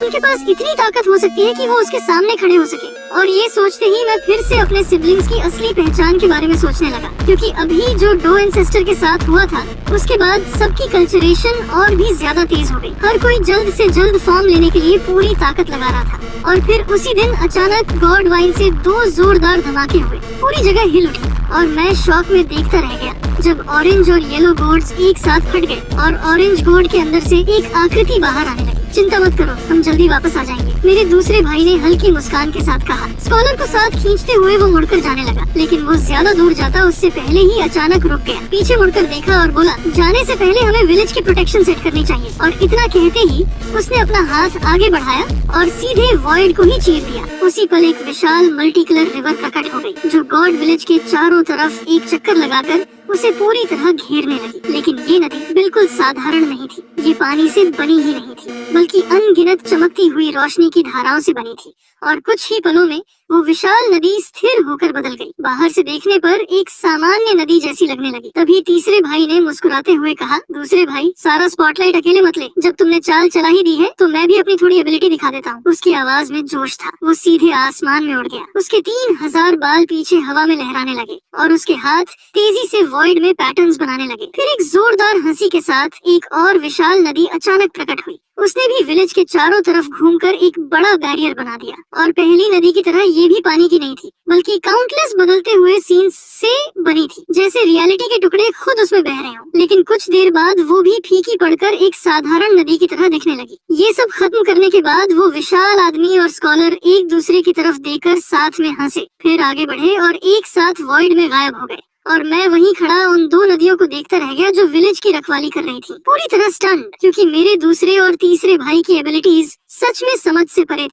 उनके पास इतनी ताकत हो सकती है कि वो उसके सामने खड़े हो सके। और ये सोचते ही मैं फिर से अपने सिबलिंग्स की असली पहचान के बारे में सोचने लगा, क्योंकि अभी जो डो एंसेस्टर के साथ हुआ था उसके बाद सबकी कल्चरेशन और भी ज्यादा तेज हो गई। हर कोई जल्द से जल्द फॉर्म लेने के लिए पूरी ताकत लगा रहा था। और फिर उसी दिन अचानक गॉड वाइन से 2 जोरदार धमाके हुए, पूरी जगह हिल उठी और मैं शॉक में देखता रह गया जब ऑरेंज और येलो गोड्स एक साथ फट गए और ऑरेंज गोड के अंदर से एक आकृति बाहर आने लगी। चिंता मत करो, हम जल्दी वापस आ जाएंगे, मेरे दूसरे भाई ने हल्की मुस्कान के साथ कहा। स्कॉलर को साथ खींचते हुए वो मुड़कर जाने लगा, लेकिन वो ज्यादा दूर जाता उससे पहले ही अचानक रुक गया, पीछे मुड़कर देखा और बोला, जाने से पहले हमें विलेज की प्रोटेक्शन सेट करनी चाहिए। और इतना कहते ही उसने अपना हाथ आगे बढ़ाया और सीधे वॉइड को ही चीर दिया। उसी पल एक विशाल मल्टी कलर रिवर प्रकट हो गई, जो गॉड विलेज के चारों तरफ एक चक्कर लगाकर उसे पूरी तरह घेरने लगी। लेकिन ये नदी बिल्कुल साधारण नहीं थी, ये पानी से बनी ही नहीं थी, बल्कि अनगिनत चमकती हुई रोशनी की धाराओं से बनी थी। और कुछ ही पलों में वो विशाल नदी स्थिर होकर बदल गई, बाहर से देखने पर एक सामान्य नदी जैसी लगने लगी। तभी तीसरे भाई ने मुस्कुराते हुए कहा, दूसरे भाई, सारा स्पॉटलाइट अकेले मत ले, जब तुमने चाल चला ही दी है तो मैं भी अपनी थोड़ी एबिलिटी दिखा देता हूँ। उसकी आवाज में जोश था, वो सीधे आसमान में उड़ गया, उसके 3000 बाल पीछे हवा में लहराने लगे और उसके हाथ तेजी से वॉइड में पैटर्न्स बनाने लगे। फिर एक जोरदार हंसी के साथ एक और विशाल नदी अचानक प्रकट हुई। उसने भी विलेज के चारों तरफ घूमकर एक बड़ा बैरियर बना दिया। और पहली नदी की तरह ये भी पानी की नहीं थी, बल्कि काउंटलेस बदलते हुए सीन्स से बनी थी, जैसे रियलिटी के टुकड़े खुद उसमें बह रहे हों। लेकिन कुछ देर बाद वो भी फीकी पड़कर एक साधारण नदी की तरह दिखने लगी। ये सब खत्म करने के बाद वो विशाल आदमी और स्कॉलर एक दूसरे की तरफ देखकर साथ में हंसे, फिर आगे बढ़े और एक साथ वॉइड में गायब हो गए। और मैं वहीं खड़ा उन 2 नदियों को देखता रह गया जो विलेज की रखवाली कर रही थी, पूरी तरह स्टन्ड, क्योंकि मेरे दूसरे और तीसरे भाई की एबिलिटीज सच में समझ से परे।